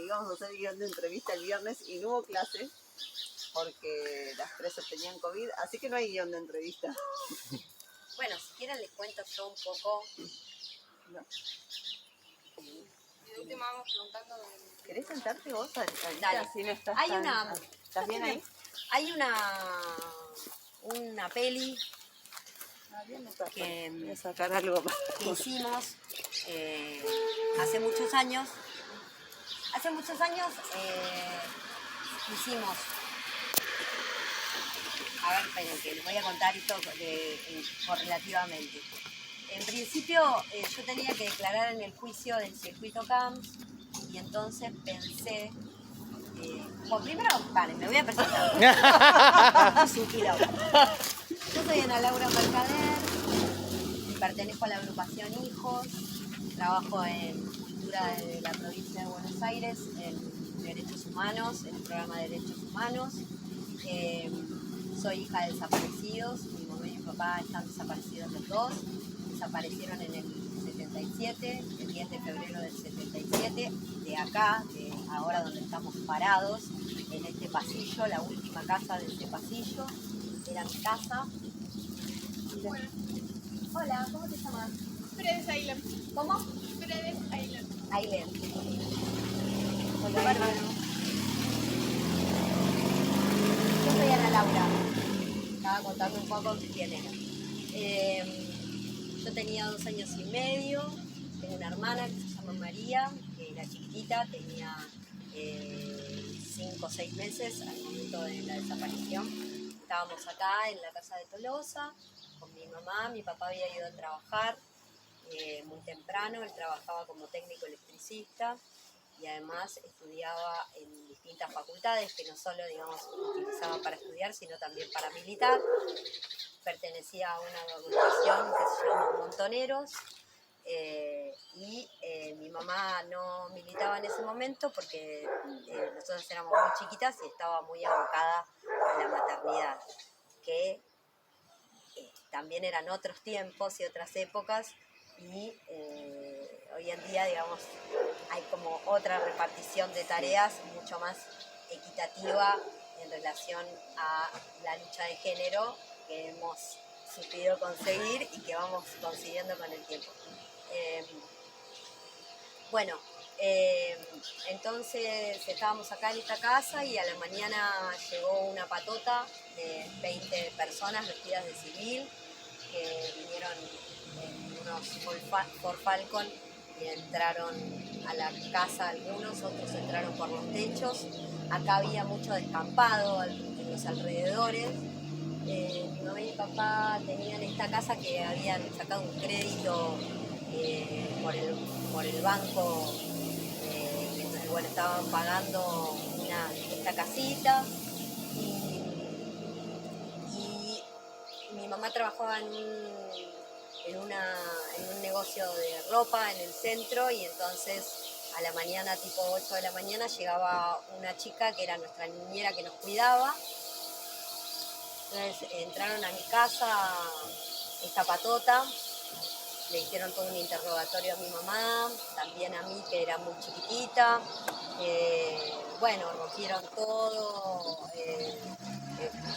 íbamos a hacer guión de entrevista el viernes y no hubo clase porque las 3 tenían COVID, así que no hay guión de entrevista. Bueno, si quieren les cuento yo un poco. No. Y de última vamos preguntando. ¿Querés sentarte vos, Anita? Dale. Así no estás Hay tan- una... ¿Estás bien ahí? Hay una peli Bien, no estás. que, Voy a sacar algo más. que hicimos hace muchos años. Hace muchos años hicimos... A ver, esperen, que les voy a contar esto correlativamente. En principio yo tenía que declarar en el juicio del circuito CAMS y entonces pensé... bueno, primero, vale, me voy a presentar. Sin quilombo. Yo soy Ana Laura Mercader, pertenezco a la agrupación Hijos, trabajo en cultura de la provincia de Buenos Aires, en derechos humanos, en el programa de derechos humanos. Soy hija de desaparecidos, mi mamá y mi papá están desaparecidos los dos, desaparecieron en el 77, el 10 de febrero del 77, de acá, de ahora donde estamos parados, en este pasillo, la última casa de este pasillo, era mi casa. Bueno, Hola, ¿cómo te llamas? Fredes Island. ¿Cómo? Fredes Island. Aileen. Hola, bárbaro. Yo soy Ana Laura. Estaba contando un poco quién era. Yo tenía 2 años y medio. Tengo una hermana que se llama María, que era chiquitita, tenía 5 o 6 meses al momento de la desaparición. Estábamos acá en la casa de Tolosa con mi mamá. Mi papá había ido a trabajar muy temprano. Él trabajaba como técnico electricista y además estudiaba en distintas facultades que no solo, digamos, utilizaba para estudiar, sino también para militar. Pertenecía a una agrupación que se llama Montoneros y mi mamá no militaba en ese momento porque nosotros éramos muy chiquitas y estaba muy abocada a la maternidad, que también eran otros tiempos y otras épocas y hoy en día, digamos, hay como otra repartición de tareas mucho más equitativa en relación a la lucha de género que hemos sabido conseguir y que vamos consiguiendo con el tiempo. Entonces estábamos acá en esta casa y a la mañana llegó una patota de 20 personas vestidas de civil que vinieron en unos Ford Falcon y entraron a la casa algunos, otros entraron por los techos. Acá había mucho descampado en los alrededores. Mi mamá y mi papá tenían esta casa que habían sacado un crédito por el banco, y entonces bueno, estaban pagando esta casita y mi mamá trabajaba en un negocio de ropa en el centro y entonces a la mañana, tipo 8 de la mañana, llegaba una chica que era nuestra niñera que nos cuidaba. Entonces entraron a mi casa esta patota, le hicieron todo un interrogatorio a mi mamá, también a mí que era muy chiquitita. Bueno, rompieron todo,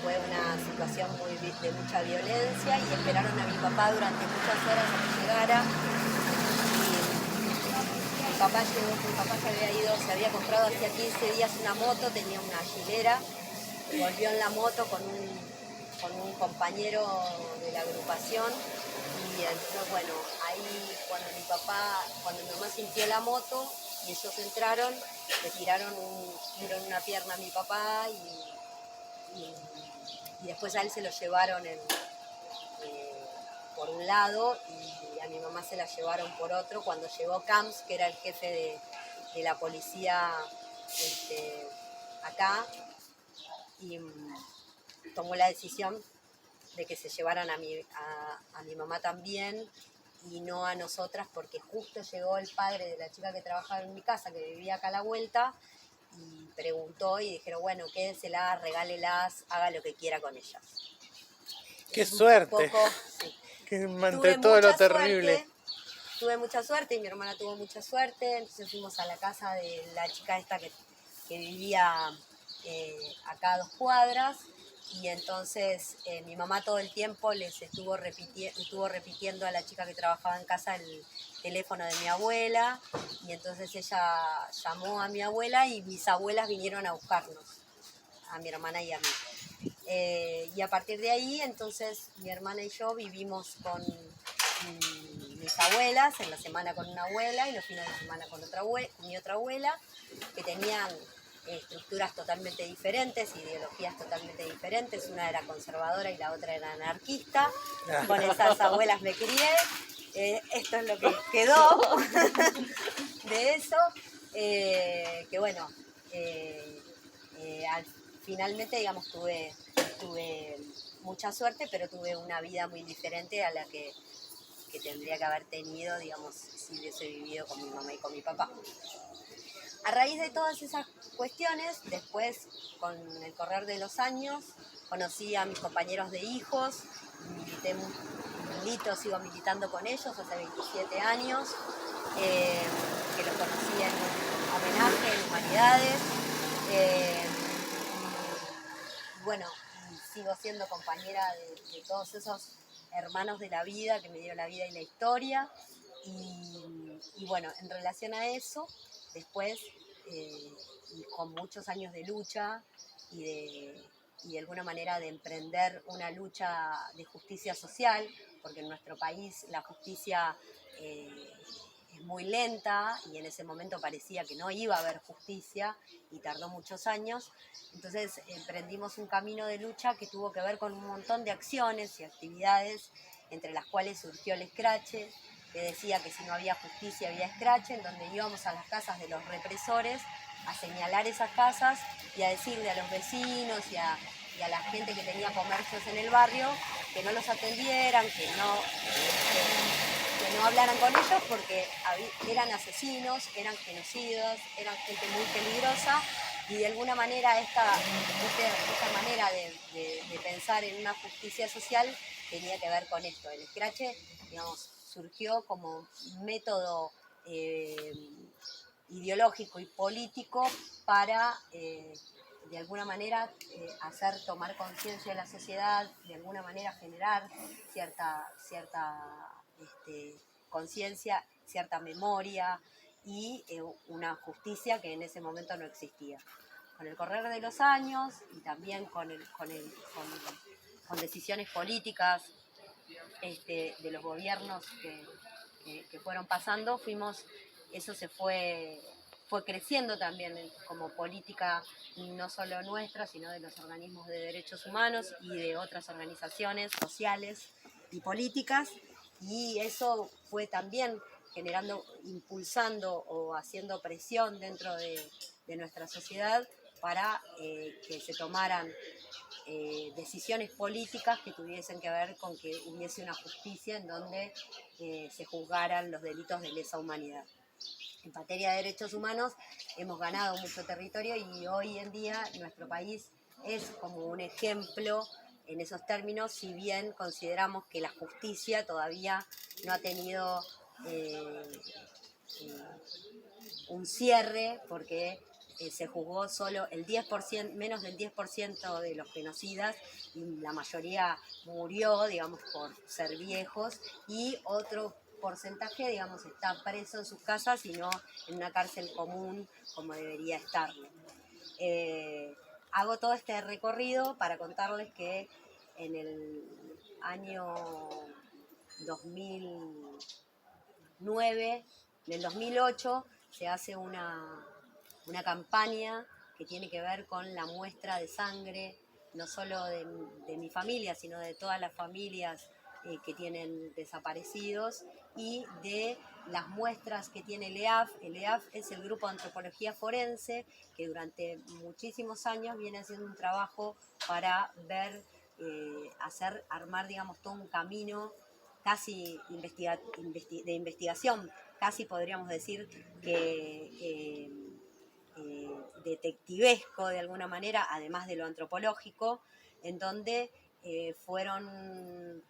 fue una situación de mucha violencia y esperaron a mi papá durante muchas horas a que llegara. Y mi papá se había comprado hacía 15 días una moto, tenía una Gilera, volvió en la moto con un compañero de la agrupación y entonces bueno, ahí cuando mi mamá sintió la moto y ellos entraron, le tiraron una pierna a mi papá y después a él se lo llevaron por un lado y a mi mamá se la llevaron por otro cuando llegó Camps, que era el jefe de la policía acá, y tomó la decisión de que se llevaran a mi mamá también y no a nosotras porque justo llegó el padre de la chica que trabajaba en mi casa, que vivía acá a la vuelta, y preguntó y dijeron, bueno, quédenselas, regálelas, haga lo que quiera con ellas. ¡Qué suerte! Sí. Que ante todo lo terrible. tuve mucha suerte y mi hermana tuvo mucha suerte, entonces fuimos a la casa de la chica esta que vivía acá a 2 cuadras, y entonces mi mamá todo el tiempo les estuvo repitiendo a la chica que trabajaba en casa el teléfono de mi abuela, y entonces ella llamó a mi abuela y mis abuelas vinieron a buscarnos, a mi hermana y a mí. Y a partir de ahí, entonces, mi hermana y yo vivimos con mis abuelas, en la semana con una abuela y los fines de semana con mi otra abuela, que tenían estructuras totalmente diferentes, ideologías totalmente diferentes. Una era conservadora y la otra era anarquista. Con esas abuelas me crié. Esto es lo que quedó de eso. Que bueno, finalmente, digamos, tuve mucha suerte, pero tuve una vida muy diferente a la que tendría que haber tenido, digamos, si hubiese vivido con mi mamá y con mi papá. A raíz de todas esas cuestiones, después, con el correr de los años, conocí a mis compañeros de hijos, sigo militando con ellos hace 27 años, que los conocí en homenaje, en humanidades. Bueno, sigo siendo compañera de todos esos hermanos de la vida que me dio la vida y la historia. Y bueno, en relación a eso, después, y con muchos años de lucha y de alguna manera de emprender una lucha de justicia social, porque en nuestro país la justicia es muy lenta y en ese momento parecía que no iba a haber justicia y tardó muchos años. Entonces emprendimos un camino de lucha que tuvo que ver con un montón de acciones y actividades, entre las cuales surgió el escrache, que decía que si no había justicia había escrache, en donde íbamos a las casas de los represores a señalar esas casas y a decirle a los vecinos y a la gente que tenía comercios en el barrio que no los atendieran, que no hablaran con ellos porque eran asesinos, eran genocidas, eran gente muy peligrosa, y de alguna manera esta manera de pensar en una justicia social tenía que ver con esto. El escrache, digamos, surgió como método ideológico y político para de alguna manera hacer tomar conciencia de la sociedad, de alguna manera generar cierta conciencia, cierta memoria y una justicia que en ese momento no existía. Con el correr de los años y también con decisiones políticas de los gobiernos que fueron pasando, eso se fue creciendo también como política, no solo nuestra, sino de los organismos de derechos humanos y de otras organizaciones sociales y políticas, y eso fue también impulsando o haciendo presión dentro de nuestra sociedad para que se tomaran decisiones políticas que tuviesen que ver con que hubiese una justicia en donde se juzgaran los delitos de lesa humanidad. En materia de derechos humanos hemos ganado mucho territorio y hoy en día nuestro país es como un ejemplo en esos términos, si bien consideramos que la justicia todavía no ha tenido un cierre, porque se juzgó solo el 10%, menos del 10% de los genocidas, y la mayoría murió, digamos, por ser viejos, y otro porcentaje, digamos, está preso en sus casas y no en una cárcel común como debería estarlo. Hago todo este recorrido para contarles que en el año 2009, en el 2008, se hace una campaña que tiene que ver con la muestra de sangre, no solo de mi familia, sino de todas las familias que tienen desaparecidos, y de las muestras que tiene el EAF. El EAF es el Grupo de Antropología Forense, que durante muchísimos años viene haciendo un trabajo para ver, armar, digamos, todo un camino casi de investigación, casi podríamos decir que detectivesco de alguna manera, además de lo antropológico, en donde fueron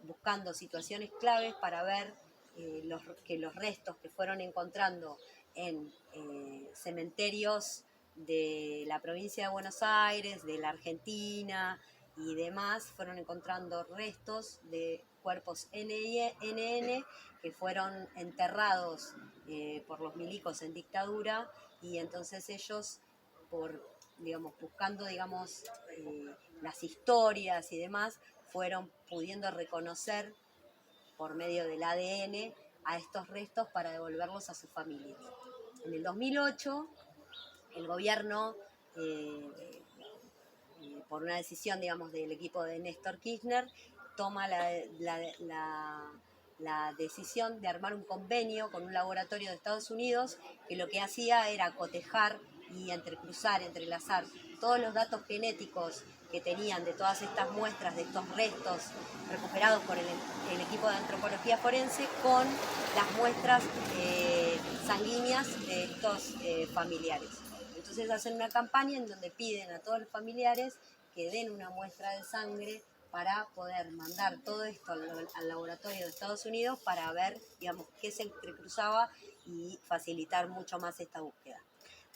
buscando situaciones claves para ver que los restos que fueron encontrando en cementerios de la provincia de Buenos Aires, de la Argentina y demás, fueron encontrando restos de cuerpos NN que fueron enterrados por los milicos en dictadura, y entonces ellos, buscando las historias y demás, fueron pudiendo reconocer por medio del ADN a estos restos para devolverlos a sus familias. En el 2008, el gobierno, por una decisión, del equipo de Néstor Kirchner, toma la decisión de armar un convenio con un laboratorio de Estados Unidos que lo que hacía era cotejar y entrelazar todos los datos genéticos que tenían de todas estas muestras, de estos restos recuperados por el equipo de antropología forense, con las muestras sanguíneas de estos familiares. Entonces hacen una campaña en donde piden a todos los familiares que den una muestra de sangre para poder mandar todo esto al laboratorio de Estados Unidos para ver, qué se entrecruzaba y facilitar mucho más esta búsqueda.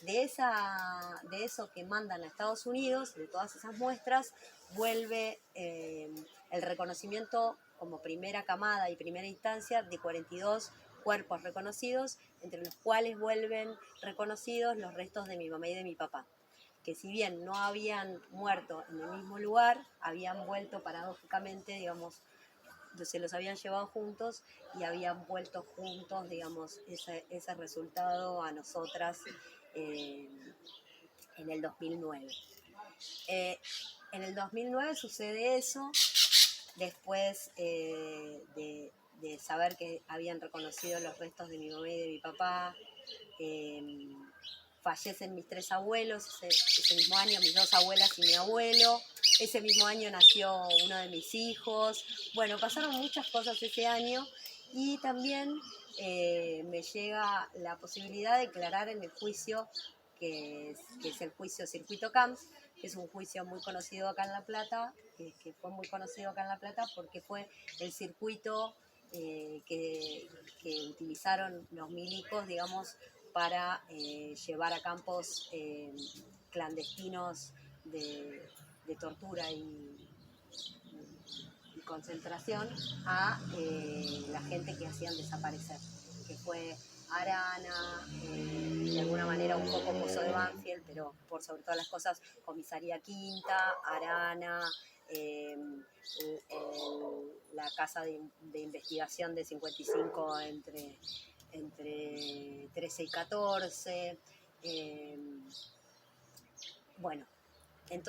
De eso que mandan a Estados Unidos, de todas esas muestras, vuelve el reconocimiento como primera camada y primera instancia de 42 cuerpos reconocidos, entre los cuales vuelven reconocidos los restos de mi mamá y de mi papá, que si bien no habían muerto en el mismo lugar, habían vuelto paradójicamente, se los habían llevado juntos y habían vuelto juntos, ese resultado a nosotras en el 2009. En el 2009 sucede eso, después de saber que habían reconocido los restos de mi mamá y de mi papá. Fallecen mis 3 abuelos ese mismo año, mis 2 abuelas y mi abuelo. Ese mismo año nació uno de mis hijos. Bueno, pasaron muchas cosas ese año, y también me llega la posibilidad de declarar en el juicio que es el juicio Circuito Camps, que es un juicio muy conocido acá en La Plata, que fue muy conocido acá en La Plata porque fue el circuito que utilizaron los milicos, para llevar a campos clandestinos de tortura y concentración a la gente que hacían desaparecer, que fue Arana, de alguna manera un poco Pozo de Banfield, pero por sobre todas las cosas Comisaría Quinta, Arana, la casa de investigación de 55 entre 13 y 14, bueno,